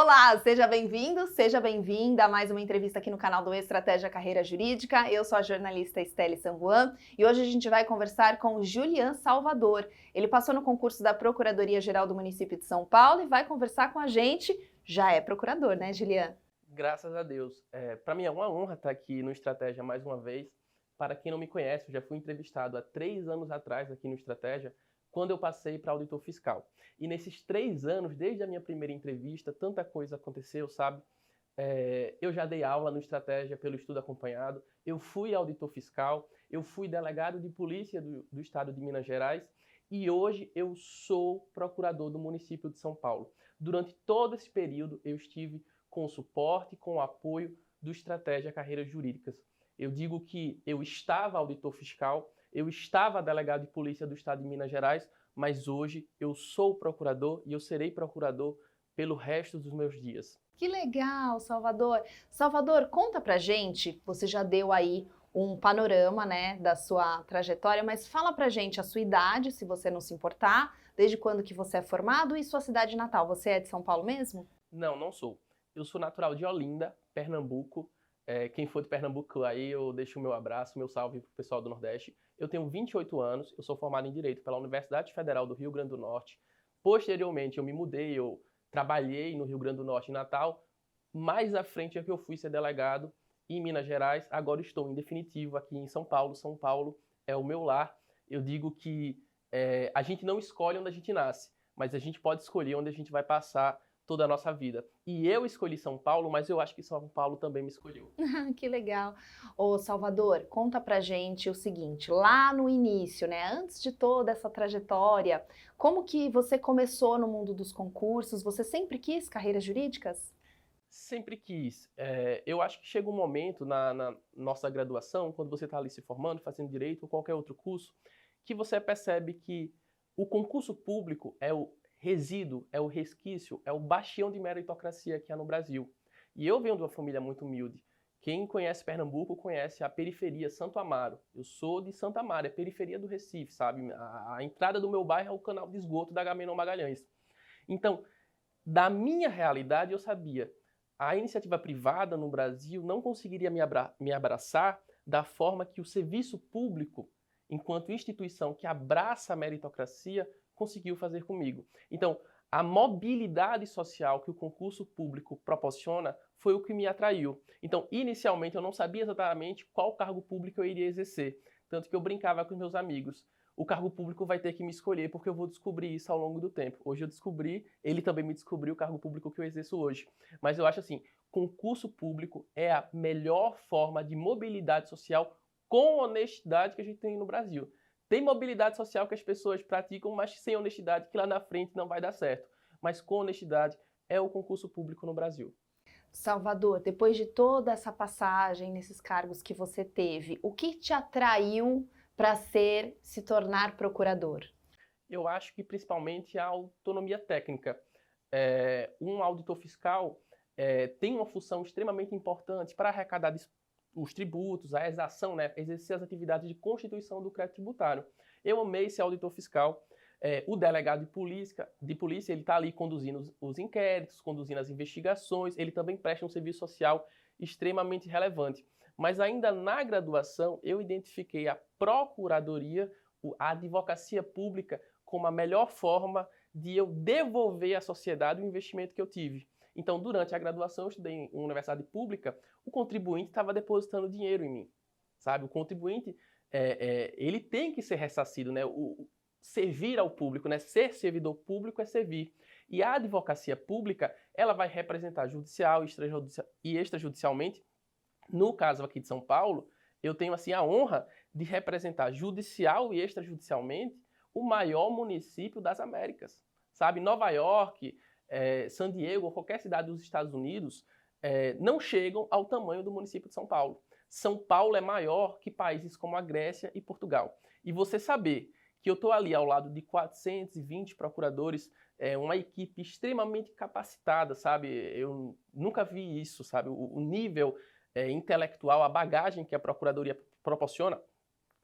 Olá, seja bem-vindo, seja bem-vinda a mais uma entrevista aqui no canal do Estratégia Carreira Jurídica. Eu sou a jornalista Estelle Sanguan e hoje a gente vai conversar com o Julian Salvador. Ele passou no concurso da Procuradoria-Geral do município de São Paulo e vai conversar com a gente. Já é procurador, né, Julian? Graças a Deus. Para mim é uma honra estar aqui no Estratégia mais uma vez. Para quem não me conhece, eu já fui entrevistado há 3 anos atrás aqui no Estratégia, quando eu passei para auditor fiscal. E nesses 3 anos, desde a minha primeira entrevista, tanta coisa aconteceu, sabe? Eu já dei aula no Estratégia pelo estudo acompanhado, eu fui auditor fiscal, eu fui delegado de polícia do estado de Minas Gerais e hoje eu sou procurador do município de São Paulo. Durante todo esse período, eu estive com o suporte, com o apoio do Estratégia Carreiras Jurídicas. Eu digo que eu estava auditor fiscal, eu estava delegado de polícia do estado de Minas Gerais, mas hoje eu sou procurador e eu serei procurador pelo resto dos meus dias. Que legal, Salvador. Salvador, conta pra gente, você já deu aí um panorama, né, da sua trajetória, mas fala pra gente a sua idade, se você não se importar, desde quando que você é formado e sua cidade natal. Você é de São Paulo mesmo? Não, não sou. Eu sou natural de Olinda, Pernambuco. Quem for de Pernambuco aí, eu deixo o meu abraço, meu salve pro pessoal do Nordeste. Eu tenho 28 anos, eu sou formado em Direito pela Universidade Federal do Rio Grande do Norte. Posteriormente, eu me mudei, eu trabalhei no Rio Grande do Norte, em Natal. Mais à frente é que eu fui ser delegado em Minas Gerais. Agora estou, em definitivo, aqui em São Paulo. São Paulo é o meu lar. Eu digo que a gente não escolhe onde a gente nasce, mas a gente pode escolher onde a gente vai passar toda a nossa vida. E eu escolhi São Paulo, mas eu acho que São Paulo também me escolheu. Que legal. Ô, Salvador, conta pra gente o seguinte, lá no início, né, antes de toda essa trajetória, como que você começou no mundo dos concursos? Você sempre quis carreiras jurídicas? Sempre quis. Eu acho que chega um momento na nossa graduação, quando você está ali se formando, fazendo direito ou qualquer outro curso, que você percebe que o concurso público é o resíduo, é o resquício, é o bastião de meritocracia que há no Brasil. E eu venho de uma família muito humilde. Quem conhece Pernambuco conhece a periferia Santo Amaro. Eu sou de Santo Amaro, é periferia do Recife, sabe? A entrada do meu bairro é o canal de esgoto da Agamenon Magalhães. Então, da minha realidade, eu sabia. A iniciativa privada no Brasil não conseguiria me abraçar da forma que o serviço público, enquanto instituição que abraça a meritocracia, conseguiu fazer comigo. Então, a mobilidade social que o concurso público proporciona foi o que me atraiu. Então, inicialmente, eu não sabia exatamente qual cargo público eu iria exercer. Tanto que eu brincava com meus amigos. O cargo público vai ter que me escolher, porque eu vou descobrir isso ao longo do tempo. Hoje eu descobri, ele também me descobriu o cargo público que eu exerço hoje. Mas eu acho assim, concurso público é a melhor forma de mobilidade social com honestidade que a gente tem no Brasil. Tem mobilidade social que as pessoas praticam, mas sem honestidade, que lá na frente não vai dar certo. Mas com honestidade é o concurso público no Brasil. Salvador, depois de toda essa passagem nesses cargos que você teve, o que te atraiu para se tornar procurador? Eu acho que principalmente a autonomia técnica. Um auditor fiscal tem uma função extremamente importante para arrecadar os tributos, a exação, né, exercer as atividades de constituição do crédito tributário. Eu amei ser auditor fiscal. O delegado de polícia ele está ali conduzindo os inquéritos, conduzindo as investigações, ele também presta um serviço social extremamente relevante. Mas ainda na graduação, eu identifiquei a procuradoria, a advocacia pública, como a melhor forma de eu devolver à sociedade o investimento que eu tive. Então, durante a graduação, eu estudei em uma universidade pública, o contribuinte estava depositando dinheiro em mim, sabe? O contribuinte, ele tem que ser ressarcido, né? Servir ao público, né? Ser servidor público é servir. E a advocacia pública, ela vai representar judicial e extrajudicialmente. No caso aqui de São Paulo, eu tenho assim a honra de representar judicial e extrajudicialmente o maior município das Américas. Sabe, Nova York, San Diego ou qualquer cidade dos Estados Unidos não chegam ao tamanho do município de São Paulo. São Paulo é maior que países como a Grécia e Portugal. E você saber que eu estou ali ao lado de 420 procuradores, uma equipe extremamente capacitada, sabe? Eu nunca vi isso, sabe? O nível intelectual, a bagagem que a Procuradoria proporciona,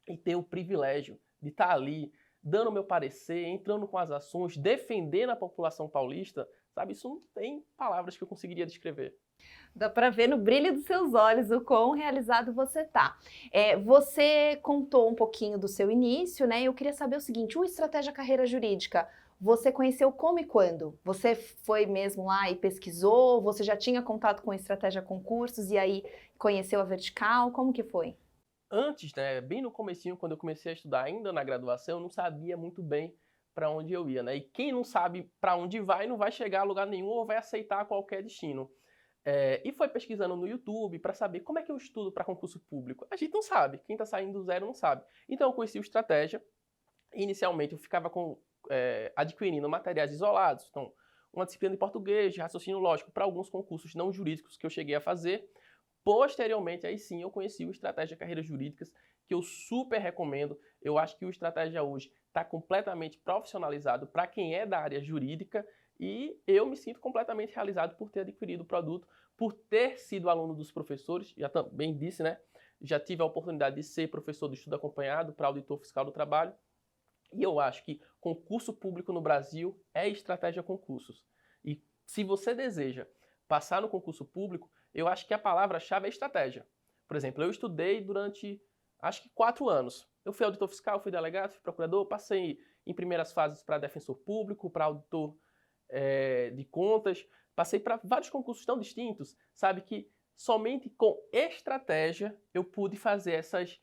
e ter o privilégio de estar ali, dando o meu parecer, entrando com as ações, defendendo a população paulista, sabe? Isso não tem palavras que eu conseguiria descrever. Dá para ver no brilho dos seus olhos o quão realizado você tá. Você contou um pouquinho do seu início, né? Eu queria saber o seguinte: o Estratégia Carreira Jurídica, você conheceu como e quando? Você foi mesmo lá e pesquisou? Você já tinha contato com a Estratégia Concursos e aí conheceu a vertical? Como que foi? Antes, né, bem no comecinho, quando eu comecei a estudar ainda na graduação, eu não sabia muito bem para onde eu ia, né? E quem não sabe para onde vai, não vai chegar a lugar nenhum ou vai aceitar qualquer destino. E foi pesquisando no YouTube para saber como é que eu estudo para concurso público. A gente não sabe, quem está saindo do zero não sabe. Então eu conheci o Estratégia. Inicialmente eu ficava adquirindo materiais isolados, então uma disciplina de português, de raciocínio lógico, para alguns concursos não jurídicos que eu cheguei a fazer. Posteriormente, aí sim, eu conheci o Estratégia Carreiras Jurídicas, que eu super recomendo. Eu acho que o Estratégia hoje está completamente profissionalizado para quem é da área jurídica e eu me sinto completamente realizado por ter adquirido o produto, por ter sido aluno dos professores, já também disse, né? Já tive a oportunidade de ser professor do estudo acompanhado para auditor fiscal do trabalho. E eu acho que concurso público no Brasil é Estratégia Concursos. E se você deseja passar no concurso público, eu acho que a palavra-chave é estratégia. Por exemplo, eu estudei durante, acho que 4 anos. Eu fui auditor fiscal, fui delegado, fui procurador, passei em primeiras fases para defensor público, para auditor de contas, passei para vários concursos tão distintos, sabe, que somente com estratégia eu pude fazer essas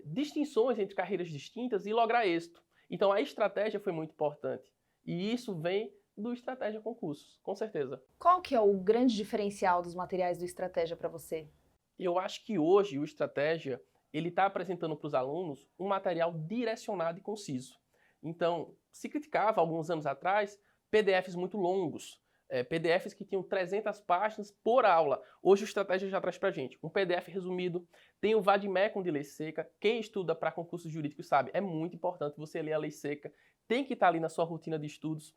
distinções entre carreiras distintas e lograr êxito. Então a estratégia foi muito importante. E isso vem do Estratégia Concursos, com certeza. Qual que é o grande diferencial dos materiais do Estratégia para você? Eu acho que hoje o Estratégia ele está apresentando para os alunos um material direcionado e conciso. Então, se criticava alguns anos atrás PDFs muito longos, PDFs que tinham 300 páginas por aula. Hoje o Estratégia já traz para a gente um PDF resumido, tem o Vademecum de lei seca. Quem estuda para concursos jurídicos sabe, é muito importante você ler a lei seca, tem que estar ali na sua rotina de estudos.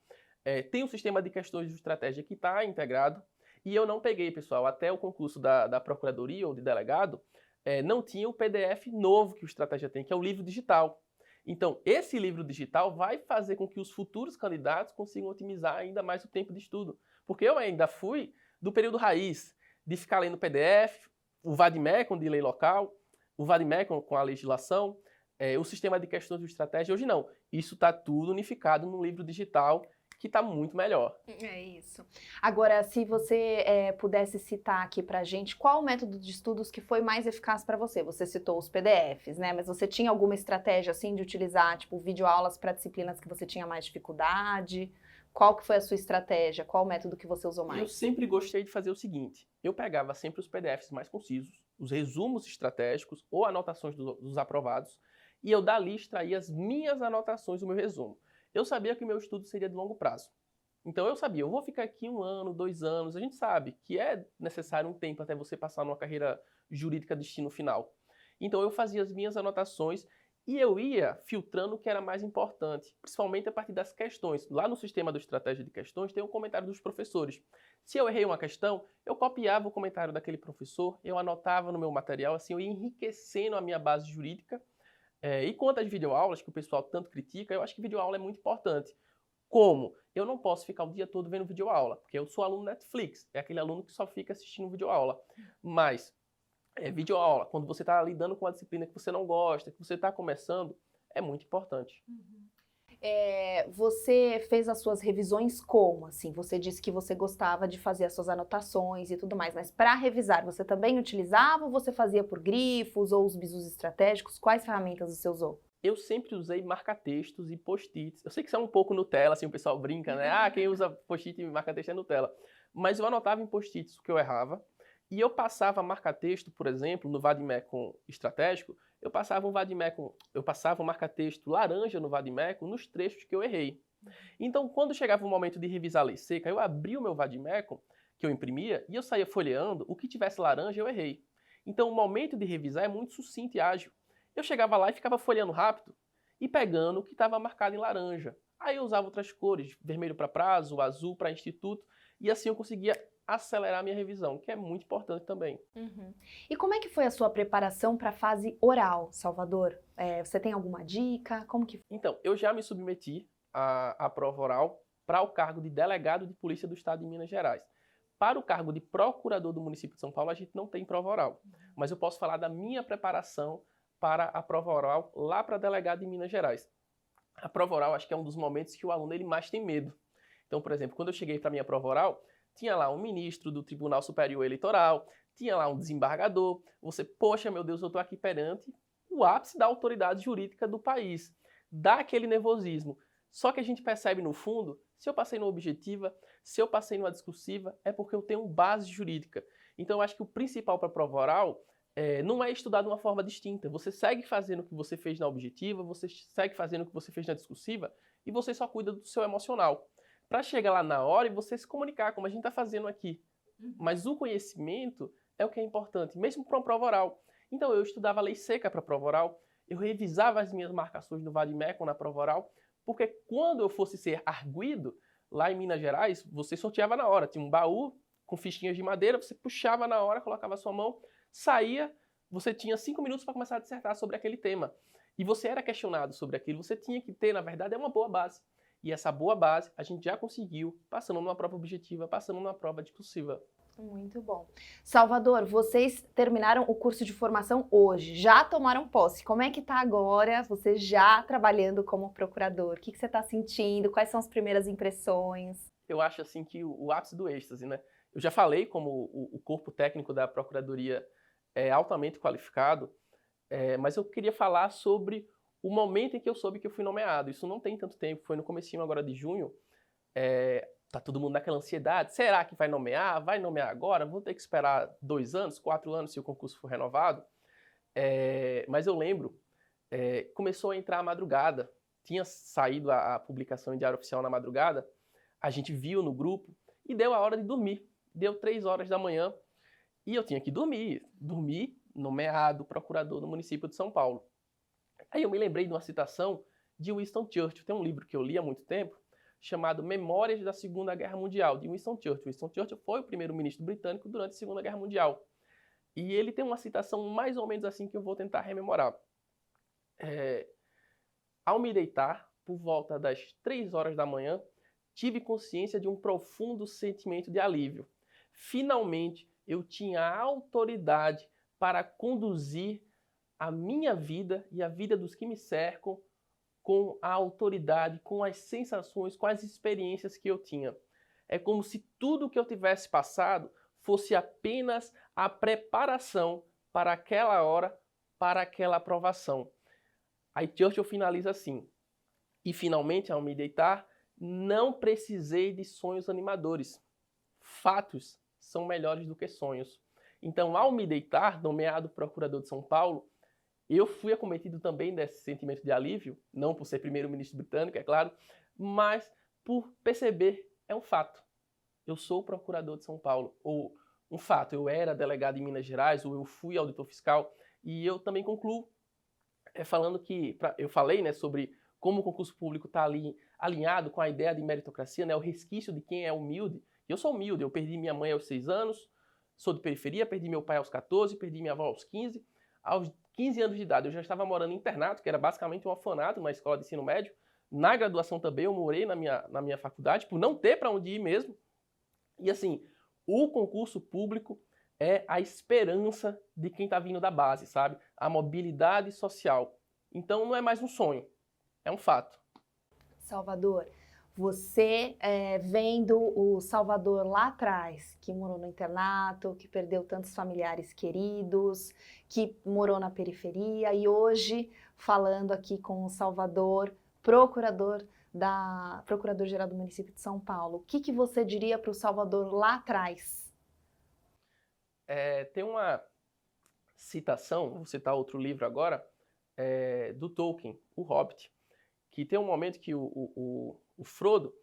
Tem um sistema de questões de estratégia que está integrado. E eu não peguei, pessoal, até o concurso da Procuradoria ou de delegado, não tinha o PDF novo que o Estratégia tem, que é o livro digital. Então, esse livro digital vai fazer com que os futuros candidatos consigam otimizar ainda mais o tempo de estudo. Porque eu ainda fui do período raiz, de ficar lendo PDF, o Vademecum de lei local, o Vademecum com a legislação, o sistema de questões de estratégia. Hoje não. Isso está tudo unificado no livro digital, que está muito melhor. É isso. Agora, se você pudesse citar aqui pra gente qual o método de estudos que foi mais eficaz para você? Você citou os PDFs, né? Mas você tinha alguma estratégia assim de utilizar, tipo, videoaulas para disciplinas que você tinha mais dificuldade? Qual que foi a sua estratégia? Qual o método que você usou mais? Eu sempre gostei de fazer o seguinte, eu pegava sempre os PDFs mais concisos, os resumos estratégicos ou anotações dos aprovados, e eu dali extraía as minhas anotações do meu resumo. Eu sabia que o meu estudo seria de longo prazo. Então eu sabia, eu vou ficar aqui 1 ano, 2 anos, a gente sabe que é necessário um tempo até você passar numa carreira jurídica destino final. Então eu fazia as minhas anotações e eu ia filtrando o que era mais importante, principalmente a partir das questões. Lá no sistema do Estratégia de Questões tem um comentário dos professores. Se eu errei uma questão, eu copiava o comentário daquele professor, eu anotava no meu material, assim eu ia enriquecendo a minha base jurídica. E quanto às videoaulas, que o pessoal tanto critica, eu acho que videoaula é muito importante. Como? Eu não posso ficar o dia todo vendo videoaula, porque eu sou aluno Netflix, é aquele aluno que só fica assistindo videoaula. Mas, videoaula, quando você está lidando com uma disciplina que você não gosta, que você está começando, é muito importante. Você fez as suas revisões como? Assim, você disse que você gostava de fazer as suas anotações e tudo mais, mas para revisar, você também utilizava ou você fazia por grifos ou os bizus estratégicos? Quais ferramentas você usou? Eu sempre usei marca-textos e post-its. Eu sei que isso é um pouco Nutella, assim, o pessoal brinca, né? Ah, quem usa post-it e marca-texto é Nutella. Mas eu anotava em post-its o que eu errava e eu passava marca-texto, por exemplo, no Vademecum estratégico, eu passava um marca-texto laranja no Vademecum nos trechos que eu errei. Então, quando chegava o momento de revisar a lei seca, eu abria o meu Vademecum, que eu imprimia, e eu saía folheando, o que tivesse laranja eu errei. Então, o momento de revisar é muito sucinto e ágil. Eu chegava lá e ficava folheando rápido e pegando o que estava marcado em laranja. Aí eu usava outras cores, vermelho para prazo, azul para instituto, e assim eu conseguia acelerar a minha revisão, que é muito importante também. E como é que foi a sua preparação para a fase oral, Salvador? Você tem alguma dica? Como que foi? Então, eu já me submeti à prova oral para o cargo de delegado de polícia do estado de Minas Gerais. Para o cargo de procurador do município de São Paulo, a gente não tem prova oral. Mas eu posso falar da minha preparação para a prova oral lá para delegado de Minas Gerais. A prova oral, acho que é um dos momentos que o aluno ele mais tem medo. Então, por exemplo, quando eu cheguei para a minha prova oral, tinha lá um ministro do Tribunal Superior Eleitoral, tinha lá um desembargador. Você, poxa, meu Deus, eu estou aqui perante o ápice da autoridade jurídica do país. Dá aquele nervosismo. Só que a gente percebe, no fundo, se eu passei numa objetiva, se eu passei numa discursiva, é porque eu tenho base jurídica. Então, eu acho que o principal para a prova oral não é estudar de uma forma distinta. Você segue fazendo o que você fez na objetiva, você segue fazendo o que você fez na discursiva, e você só cuida do seu emocional. Para chegar lá na hora e você se comunicar, como a gente está fazendo aqui. Mas o conhecimento é o que é importante, mesmo para uma prova oral. Então, eu estudava lei seca para a prova oral, eu revisava as minhas marcações no vade-mecum na prova oral, porque quando eu fosse ser arguido, lá em Minas Gerais, você sorteava na hora. Tinha um baú com fichinhas de madeira, você puxava na hora, colocava a sua mão, saía, você tinha 5 minutos para começar a dissertar sobre aquele tema. E você era questionado sobre aquilo, você tinha que ter, na verdade, uma boa base. E essa boa base a gente já conseguiu, passando numa prova objetiva, passando numa prova discursiva. Muito bom. Salvador, vocês terminaram o curso de formação hoje, já tomaram posse. Como é que tá agora, você já trabalhando como procurador? O que você está sentindo? Quais são as primeiras impressões? Eu acho assim que o ápice do êxtase, né? Eu já falei como o corpo técnico da Procuradoria é altamente qualificado, mas eu queria falar sobre o momento em que eu soube que eu fui nomeado. Isso não tem tanto tempo, foi no comecinho agora de junho. Tá todo mundo naquela ansiedade. Será que vai nomear? Vai nomear agora? Vou ter que esperar 2 anos, 4 anos se o concurso for renovado? Mas eu lembro, começou a entrar a madrugada. Tinha saído a publicação em Diário Oficial na madrugada. A gente viu no grupo e deu a hora de dormir. Deu 3 horas da manhã e eu tinha que dormir. Dormir nomeado procurador do município de São Paulo. Aí eu me lembrei de uma citação de Winston Churchill. Tem um livro que eu li há muito tempo, chamado Memórias da Segunda Guerra Mundial, de Winston Churchill. Winston Churchill foi o primeiro-ministro britânico durante a Segunda Guerra Mundial. E ele tem uma citação mais ou menos assim que eu vou tentar rememorar. Ao me deitar, por volta das 3 horas da manhã, tive consciência de um profundo sentimento de alívio. Finalmente, eu tinha a autoridade para conduzir a minha vida e a vida dos que me cercam com a autoridade, com as sensações, com as experiências que eu tinha. É como se tudo que eu tivesse passado fosse apenas a preparação para aquela hora, para aquela aprovação. Aí Churchill finaliza assim: e finalmente, ao me deitar, não precisei de sonhos animadores. Fatos são melhores do que sonhos. Então, ao me deitar, nomeado procurador de São Paulo, eu fui acometido também desse sentimento de alívio, não por ser primeiro-ministro britânico, é claro, mas por perceber, é um fato. Eu sou procurador de São Paulo, ou um fato, eu era delegado em Minas Gerais, ou eu fui auditor fiscal, e eu também concluo falando que, eu falei, né, sobre como o concurso público está ali alinhado com a ideia de meritocracia, né, o resquício de quem é humilde. Eu sou humilde, eu perdi minha mãe aos 6 anos, sou de periferia, perdi meu pai aos 14, perdi minha avó aos 15, aos 15 anos de idade eu já estava morando em internato, que era basicamente um orfanato, uma escola de ensino médio. Na graduação também eu morei na minha faculdade, por não ter para onde ir mesmo. E assim, o concurso público é a esperança de quem está vindo da base, sabe? A mobilidade social. Então não é mais um sonho, é um fato. Salvador, você vendo o Salvador lá atrás, que morou no internato, que perdeu tantos familiares queridos, que morou na periferia, e hoje falando aqui com o Salvador, Procurador-Geral do município de São Paulo, o que você diria para o Salvador lá atrás? Tem uma citação, vou citar outro livro agora, do Tolkien, O Hobbit, que tem um momento que o Frodo,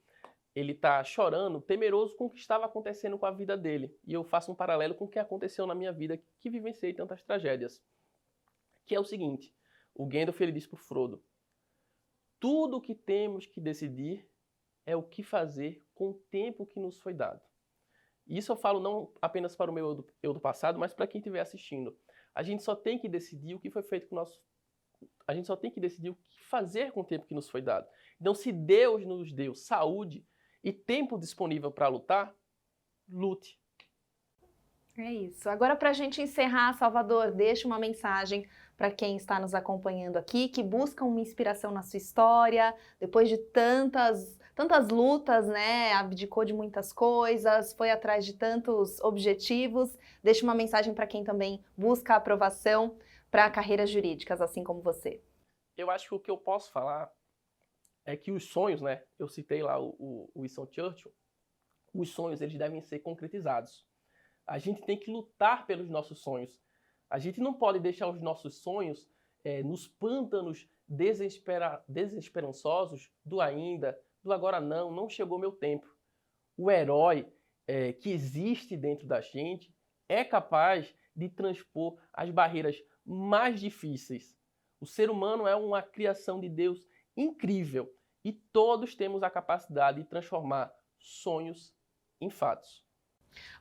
ele está chorando, temeroso com o que estava acontecendo com a vida dele. E eu faço um paralelo com o que aconteceu na minha vida, que vivenciei tantas tragédias. Que é o seguinte, o Gandalf ele diz para o Frodo: tudo o que temos que decidir é o que fazer com o tempo que nos foi dado. E isso eu falo não apenas para o meu eu do passado, mas para quem estiver assistindo. A gente só tem que decidir o que foi feito com o nosso... A gente só tem que decidir o que fazer com o tempo que nos foi dado. Então, se Deus nos deu saúde, e tempo disponível para lutar, lute. É isso. Agora, para a gente encerrar, Salvador, deixa uma mensagem para quem está nos acompanhando aqui, que busca uma inspiração na sua história, depois de tantas lutas, né? Abdicou de muitas coisas, foi atrás de tantos objetivos. Deixa uma mensagem para quem também busca aprovação para carreiras jurídicas, assim como você. Eu acho que o que eu posso falar é que os sonhos, né? Eu citei lá o Winston Churchill, os sonhos eles devem ser concretizados. A gente tem que lutar pelos nossos sonhos. A gente não pode deixar os nossos sonhos nos pântanos desesperançosos do ainda, do agora não chegou meu tempo. O herói que existe dentro da gente é capaz de transpor as barreiras mais difíceis. O ser humano é uma criação de Deus incrível e todos temos a capacidade de transformar sonhos em fatos.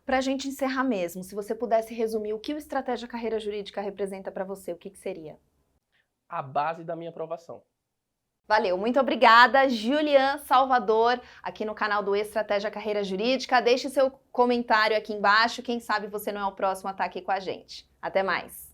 Para a gente encerrar mesmo, se você pudesse resumir o que o Estratégia Carreira Jurídica representa para você, o que seria? A base da minha aprovação. Valeu, muito obrigada, Julian Salvador, aqui no canal do Estratégia Carreira Jurídica. Deixe seu comentário aqui embaixo, quem sabe você não é o próximo a estar aqui com a gente. Até mais!